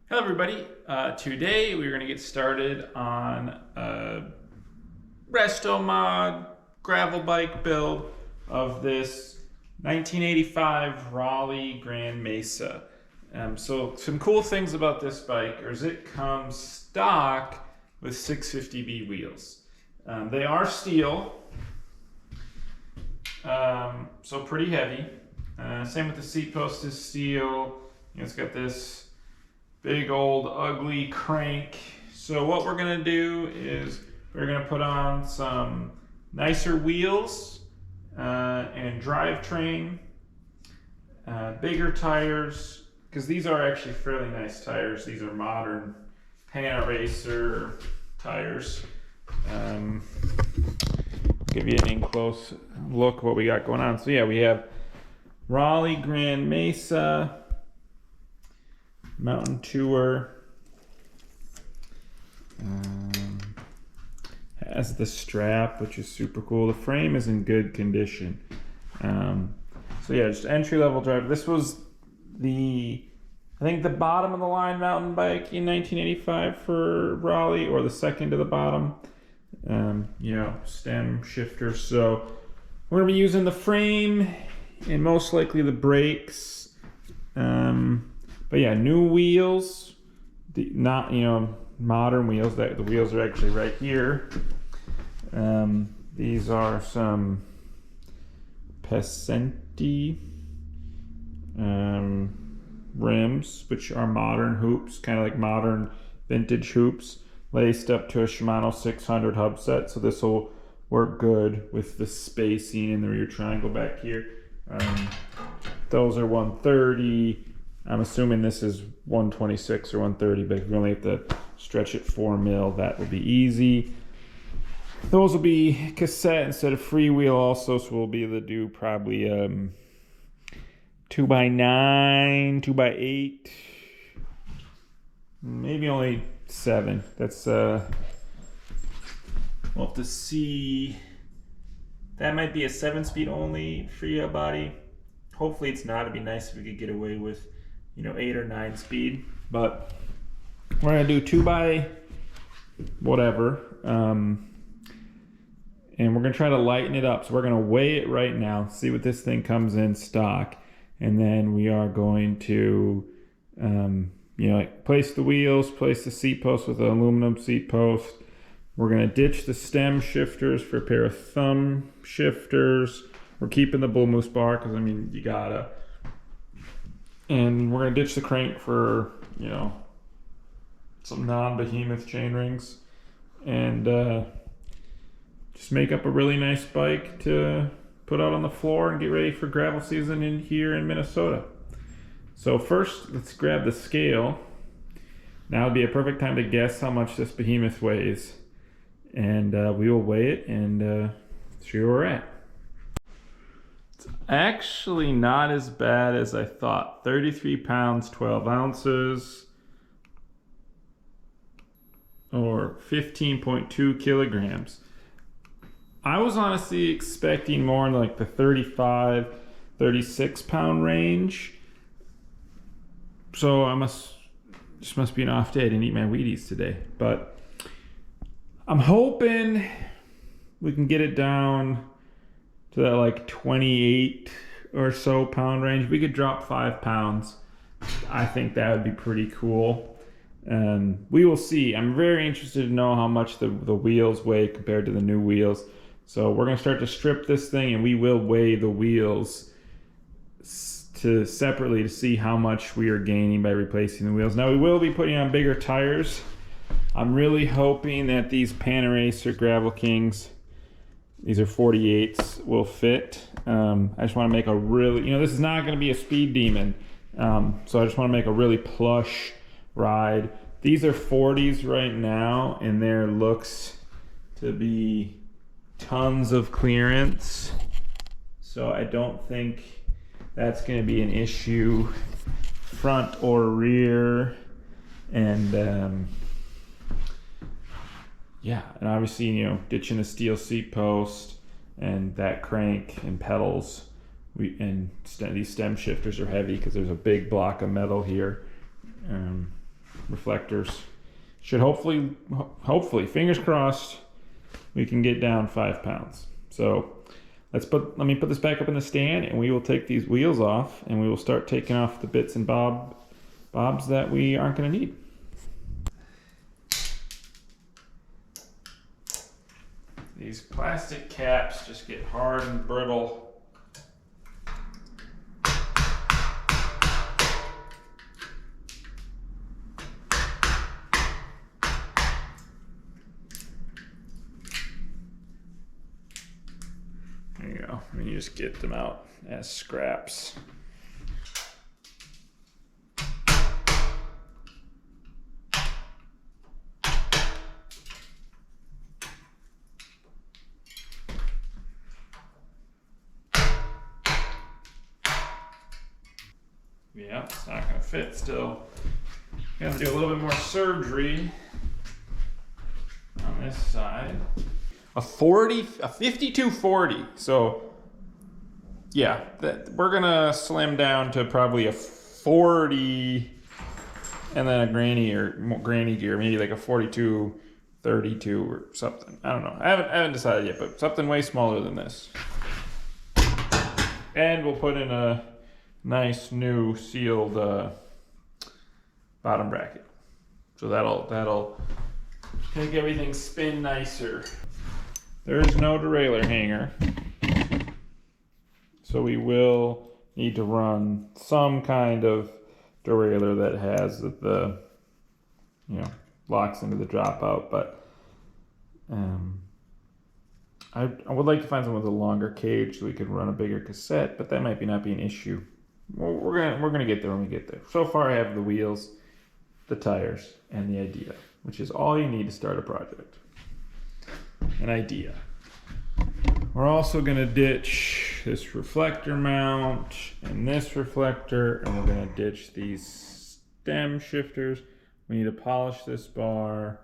Hello everybody, today we're going to get started on a restomod gravel bike build of this 1985 Raleigh Grand Mesa. So some cool things about this bike is it comes stock with 650B wheels. They are steel, so pretty heavy. Same with the seat post is steel. It's got this big old ugly crank. So what we're gonna do is we're gonna put on some nicer wheels and drivetrain, bigger tires, because these are actually fairly nice tires. These are modern Pan Racer tires. Give you an in-close look what we got going on. So yeah, we have Raleigh Grand Mesa Mountain Tour. Has the strap, which is super cool. The frame is in good condition. So yeah, just entry-level driver. This was I think the bottom of the line mountain bike in 1985 for Raleigh, or the second to the bottom. Stem shifter. So we're gonna be using the frame and most likely the brakes. But yeah, new wheels, not modern wheels. The wheels are actually right here. These are some Pesenti rims, which are modern hoops, kind of like modern vintage hoops, laced up to a Shimano 600 hub set. So this will work good with the spacing in the rear triangle back here. Those are 130. I'm assuming this is 126 or 130, but if we only have to stretch it 4 mil, that will be easy. Those will be cassette instead of freewheel also, so we'll be able to do probably 2x9, 2x8, maybe only 7. That's we'll have to see. That might be a 7-speed only free body. Hopefully it's not. It'd be nice if we could get away with 8 or 9 speed, but we're gonna do 2x whatever, and we're gonna try to lighten it up. So we're gonna weigh it right now, see what this thing comes in stock, and then we are going to place the wheels, place the seat post with an aluminum seat post. We're gonna ditch the stem shifters for a pair of thumb shifters. We're keeping the bull moose bar because you gotta. And we're gonna ditch the crank for some non-behemoth chain rings, and just make up a really nice bike to put out on the floor and get ready for gravel season here in Minnesota. So first, let's grab the scale. Now would be a perfect time to guess how much this behemoth weighs, and we will weigh it and see where we're at. It's actually not as bad as I thought. 33 pounds, 12 ounces, or 15.2 kilograms. I was honestly expecting more in like the 35, 36 pound range. So this must be an off day. I didn't eat my Wheaties today, but I'm hoping we can get it down to that like 28 or so pound range. We could drop 5 pounds. I think that would be pretty cool. We will see. I'm very interested to know how much the wheels weigh compared to the new wheels. So we're gonna start to strip this thing, and we will weigh the wheels separately to see how much we are gaining by replacing the wheels. Now we will be putting on bigger tires. I'm really hoping that these Pan Racer Gravel Kings, these are 48s, will fit. I just want to make a really, this is not going to be a speed demon. So I just want to make a really plush ride. These are 40s right now, and there looks to be tons of clearance. So I don't think that's going to be an issue, front or rear. And yeah, and obviously, ditching the steel seat post and that crank and pedals. These stem shifters are heavy because there's a big block of metal here. reflectors. Should hopefully, fingers crossed, we can get down 5 pounds. So let me put this back up in the stand, and we will take these wheels off, and we will start taking off the bits and bobs that we aren't going to need. These plastic caps just get hard and brittle. There you go. And you just get them out as scraps. Yeah, it's not gonna fit still. You have to do a little bit more surgery on this side. A 5240. So yeah, we're gonna slim down to probably a 40 and then a granny gear, maybe like a 4232 or something. I don't know. I haven't decided yet, but something way smaller than this. And we'll put in a nice new sealed bottom bracket. So that'll make everything spin nicer. There is no derailleur hanger, so we will need to run some kind of derailleur that has the locks into the dropout. But I would like to find someone with a longer cage so we could run a bigger cassette, but that might not be an issue. We're gonna get there when we get there. So far, I have the wheels, the tires, and the idea, which is all you need to start a project. An idea. We're also gonna ditch this reflector mount and this reflector, and we're gonna ditch these stem shifters. We need to polish this bar.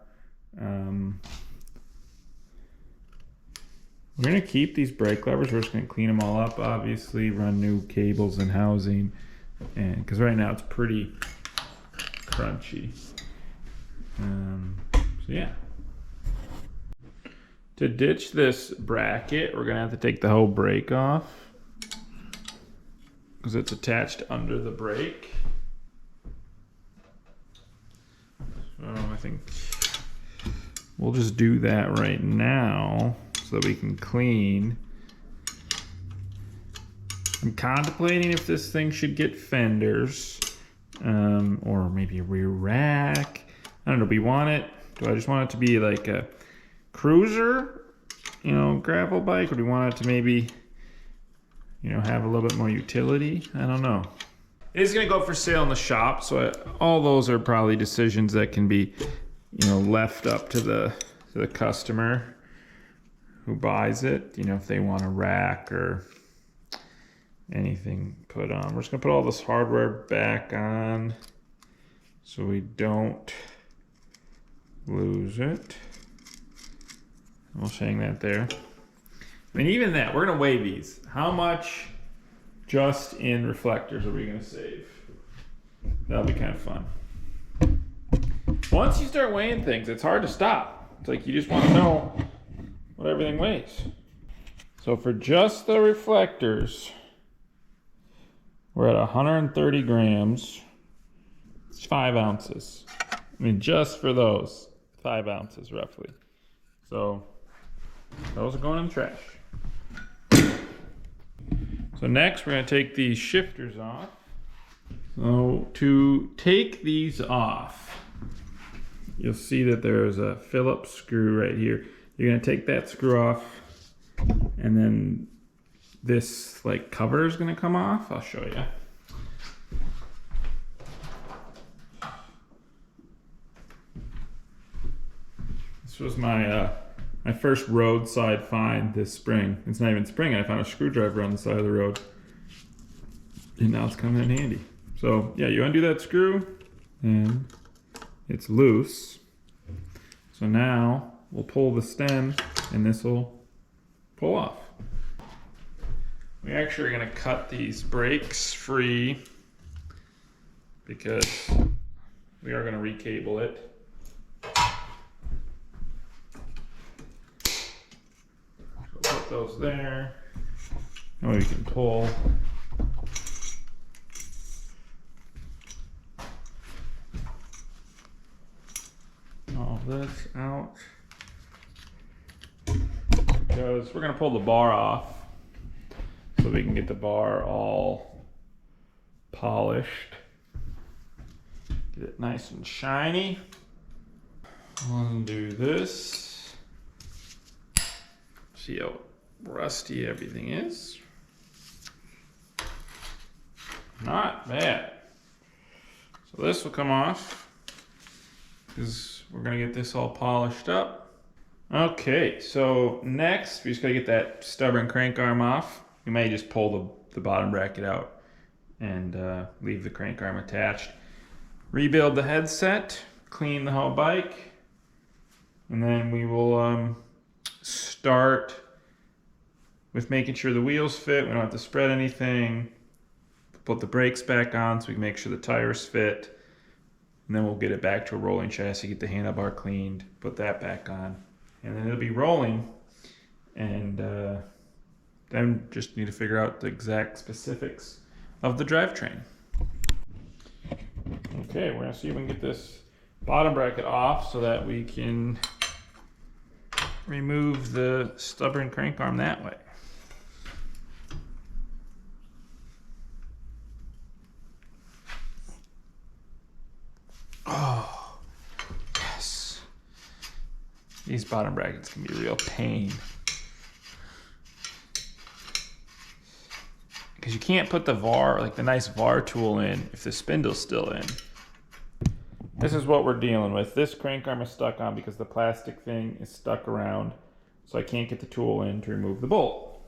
We're gonna keep these brake levers. We're just gonna clean them all up, obviously, run new cables and housing, and because right now it's pretty crunchy. So yeah. To ditch this bracket, we're gonna have to take the whole brake off because it's attached under the brake. So I think we'll just do that right now so that we can clean. I'm contemplating if this thing should get fenders or maybe a rear rack. I don't know. Do I just want it to be like a cruiser, gravel bike, or do we want it to maybe, have a little bit more utility? I don't know. It is going to go for sale in the shop, so all those are probably decisions that can be, left up to the customer who buys it. If they want a rack or anything put on. We're just going to put all this hardware back on so we don't lose it. We'll hang that there. I mean, even that, we're gonna weigh these. How much just in reflectors are we gonna save? That'll be kind of fun. Once you start weighing things, it's hard to stop. It's like you just want to know what everything weighs. So for just the reflectors, we're at 130 grams. It's 5 ounces. I mean, just for those, 5 ounces roughly. So those are going in the trash. So next we're going to take these shifters off. So to take these off, you'll see that there's a Phillips screw right here. You're going to take that screw off, and then this cover is going to come off. I'll show you. This was my my first roadside find this spring. It's not even spring. I found a screwdriver on the side of the road, and now it's coming in handy. So yeah, you undo that screw, and it's loose. So now we'll pull the stem, and this will pull off. We actually are going to cut these brakes free because we are going to recable it. So put those there. Now we can pull. All this out. Because we're going to pull the bar off so we can get the bar all polished. Get it nice and shiny. Undo this. See how rusty everything is. Not bad. So this will come off because we're gonna get this all polished up. Okay, so next we just gotta get that stubborn crank arm off. You may just pull the bottom bracket out and leave the crank arm attached. Rebuild the headset, clean the whole bike, and then we will start with making sure the wheels fit. We don't have to spread anything. Put the brakes back on so we can make sure the tires fit. And then we'll get it back to a rolling chassis, get the handlebar cleaned, put that back on. And then it'll be rolling. And then just need to figure out the exact specifics of the drivetrain. Okay, we're gonna see if we can get this bottom bracket off so that we can remove the stubborn crank arm that way. Oh, yes. These bottom brackets can be a real pain. Because you can't put the VAR, like the nice VAR tool in if the spindle's still in. This is what we're dealing with. This crank arm is stuck on because the plastic thing is stuck around, so I can't get the tool in to remove the bolt.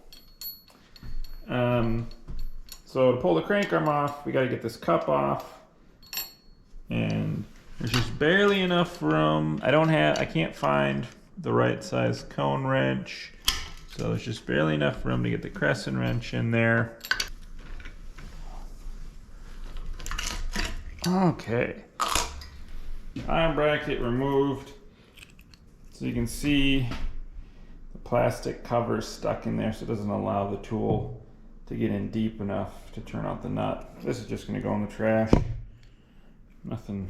So to pull the crank arm off, we gotta get this cup off. And there's just barely enough room. I can't find the right size cone wrench. So there's just barely enough room to get the crescent wrench in there. Okay. Bottom bracket removed. So you can see the plastic cover stuck in there, so it doesn't allow the tool to get in deep enough to turn out the nut. This is just gonna go in the trash. Nothing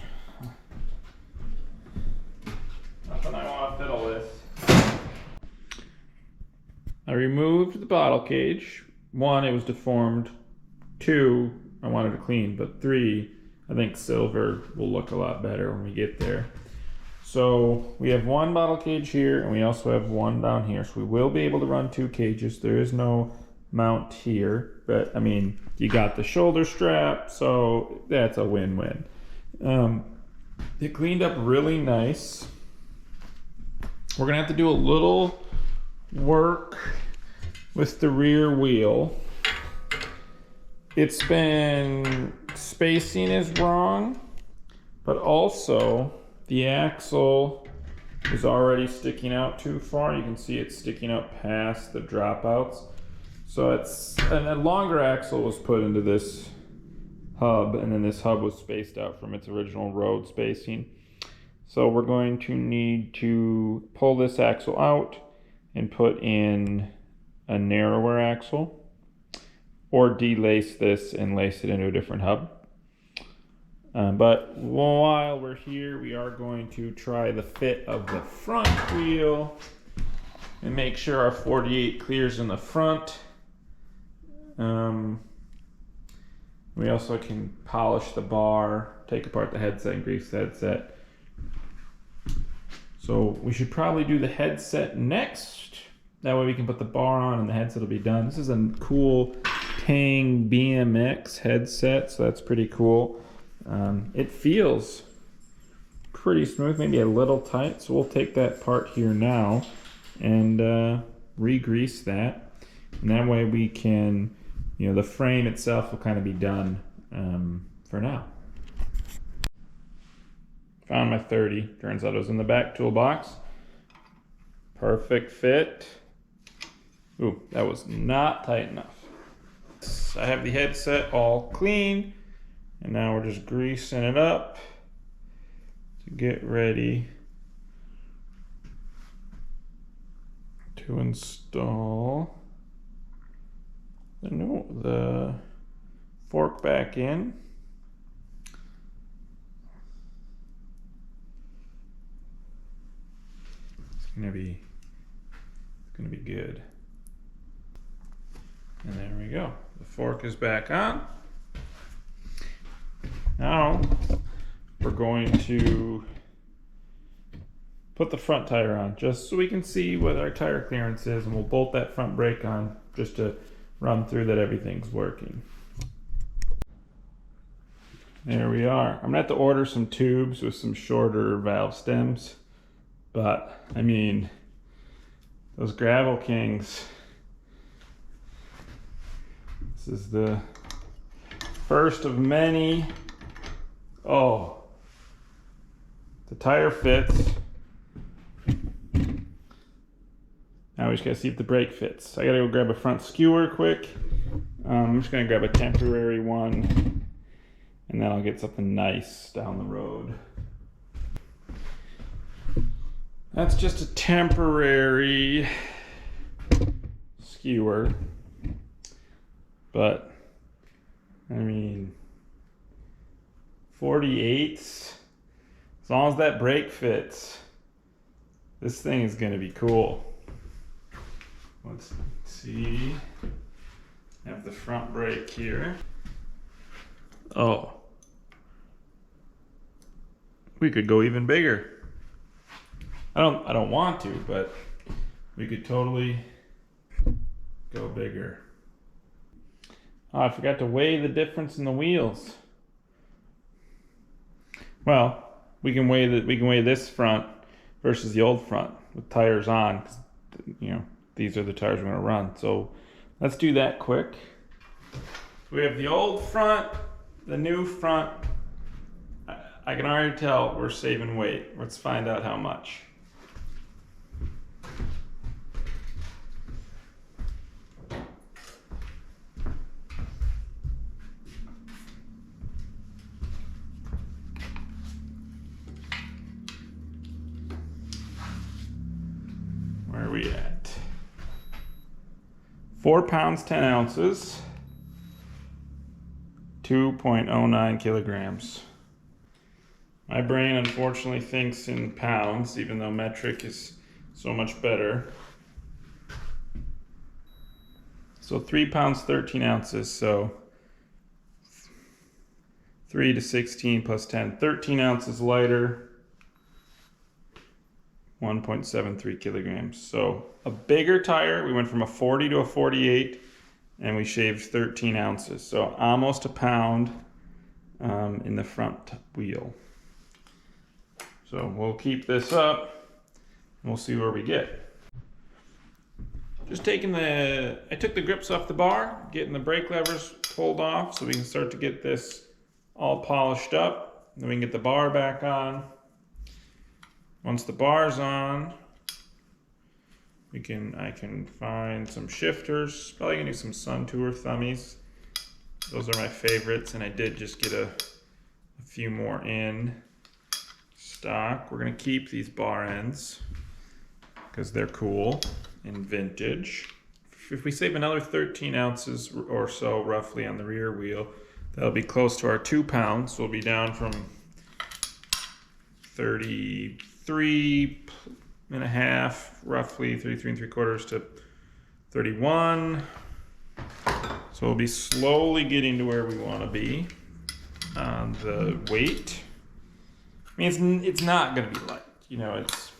I want to fiddle with. I removed the bottle cage. 1, it was deformed. 2, I wanted to clean, but 3, I think silver will look a lot better when we get there. So we have 1 bottle cage here, and we also have 1 down here. So we will be able to run 2 cages. There is no mount here, but I mean, you got the shoulder strap, so that's a win-win. It cleaned up really nice. We're gonna have to do a little work with the rear wheel. It's been, spacing is wrong, but also the axle is already sticking out too far. You can see it's sticking out past the dropouts. So and a longer axle was put into this hub, and then this hub was spaced out from its original road spacing. So we're going to need to pull this axle out and put in a narrower axle, or delace this and lace it into a different hub. But while we're here, we are going to try the fit of the front wheel and make sure our 48 clears in the front. We also can polish the bar, take apart the headset and grease the headset. So we should probably do the headset next. That way we can put the bar on and the headset will be done. This is a cool Tang BMX headset, so that's pretty cool. It feels pretty smooth, maybe a little tight, so we'll take that part here now and re-grease that. And that way we can, the frame itself will kind of be done for now. Found my 30. Turns out it was in the back toolbox. Perfect fit. Ooh, that was not tight enough. I have the headset all clean, and now we're just greasing it up. to get ready to install the fork back in. It's gonna be good. And there we go. The fork is back on. Now we're going to put the front tire on just so we can see what our tire clearance is, and we'll bolt that front brake on just to run through that everything's working. There we are. I'm gonna have to order some tubes with some shorter valve stems, but I mean, those Gravel Kings, this is the first of many. Oh, the tire fits. Now we just gotta see if the brake fits. I gotta go grab a front skewer quick. I'm just gonna grab a temporary one, and then I'll get something nice down the road. That's just a temporary skewer, but I mean, 48s, as long as that brake fits, this thing is gonna be cool. Let's see, I have the front brake here. Oh, we could go even bigger. I don't want to, but we could totally go bigger. Oh, I forgot to weigh the difference in the wheels. Well, we can weigh this front versus the old front with tires on, 'cause, you know, these are the tires we're gonna run. So let's do that quick. We have the old front, the new front. I can already tell we're saving weight. Let's find out how much. Where are we at? 4 pounds, 10 ounces, 2.09 kilograms. My brain unfortunately thinks in pounds, even though metric is so much better. So 3 pounds, 13 ounces. So 3 to 16 plus 10, 13 ounces lighter, 1.73 kilograms. So a bigger tire, we went from a 40 to a 48, and we shaved 13 ounces. So almost a pound in the front wheel. So we'll keep this up and we'll see where we get. Just taking I took the grips off the bar, getting the brake levers pulled off so we can start to get this all polished up. Then we can get the bar back on. Once the bar's on, I can find some shifters. Probably gonna do some Sun Tour thummies. Those are my favorites, and I did just get a few more in stock. We're gonna keep these bar ends because they're cool and vintage. If we save another 13 ounces or so roughly on the rear wheel, that'll be close to our 2 pounds. We'll be down from 33 and a half, roughly 33 3/4 to 31. So we'll be slowly getting to where we want to be on the weight. I mean, it's not going to be light. You know, it's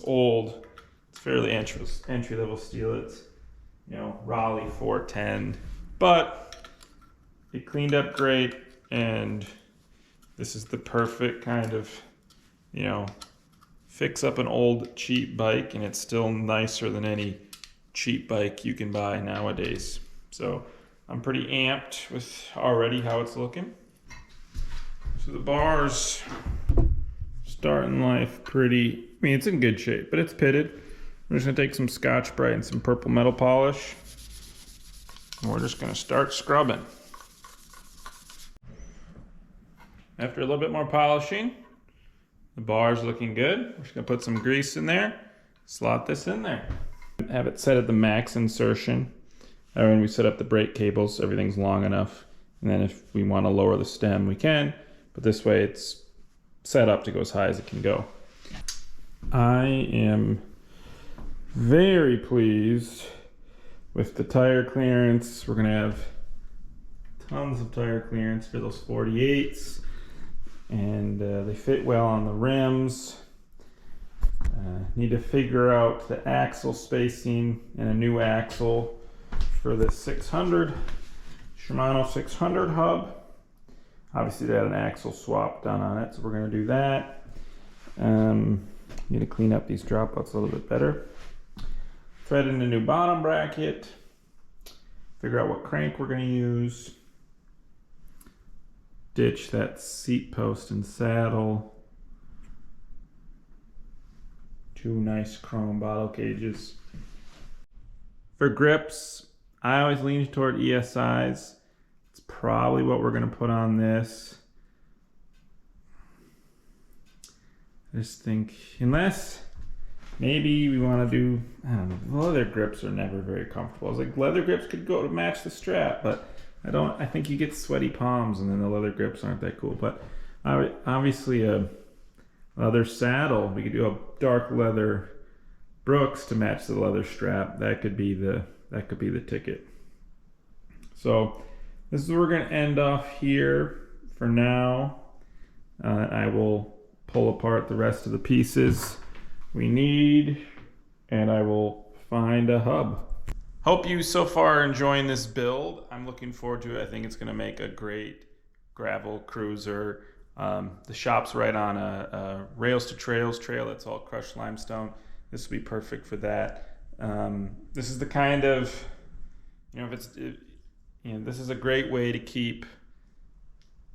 old. It's fairly entry level steel. It's, you know, Raleigh 410, but it cleaned up great, and this is the perfect kind of, you know, fix up an old cheap bike, and it's still nicer than any cheap bike you can buy nowadays. So I'm pretty amped with already how it's looking. So the bar's starting life pretty, I mean, it's in good shape, but it's pitted. We're just gonna take some Scotch-Brite and some purple metal polish, and we're just gonna start scrubbing. After a little bit more polishing, The bar's looking good. We're just gonna put some grease in there, slot this in there. Have it set at the max insertion. When we set up the brake cables, everything's long enough. And then if we want to lower the stem, we can. But this way it's set up to go as high as it can go. I am very pleased with the tire clearance. We're gonna have tons of tire clearance for those 48s. And they fit well on the rims. Need to figure out the axle spacing and a new axle for the 600 Shimano 600 hub. Obviously they had an axle swap done on it, so we're going to do that. Need to clean up these dropouts a little bit better. Thread in a new bottom bracket. Figure out what crank we're going to use. Ditch that seat post and saddle. 2 nice chrome bottle cages. For grips, I always lean toward ESIs. It's probably what we're going to put on this. I just think, unless maybe we want to do, I don't know, leather grips are never very comfortable. I was like, leather grips could go to match the strap, but I think you get sweaty palms and then the leather grips aren't that cool. But obviously a leather saddle, we could do a dark leather Brooks to match the leather strap. That could be the ticket. So this is where we're going to end off here for now. I will pull apart the rest of the pieces we need, and I will find a hub. Hope you so far are enjoying this build. I'm looking forward to it. I think it's going to make a great gravel cruiser. The shop's right on a rails to trails trail that's all crushed limestone. This will be perfect for that. This is the kind of, this is a great way to keep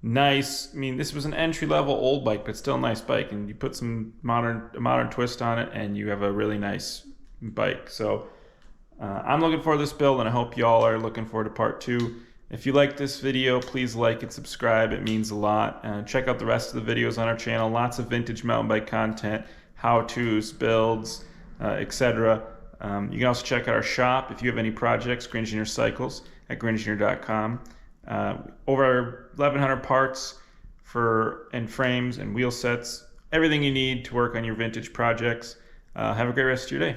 nice. I mean, this was an entry-level old bike, but still a nice bike, and you put some modern twist on it, and you have a really nice bike. So I'm looking forward to this build, and I hope y'all are looking forward to part 2. If you like this video, please like and subscribe. It means a lot. Check out the rest of the videos on our channel. Lots of vintage mountain bike content, how-tos, builds, etc. You can also check out our shop if you have any projects, Green Engineer Cycles at greenengineer.com. Over 1,100 parts and frames and wheel sets. Everything you need to work on your vintage projects. Have a great rest of your day.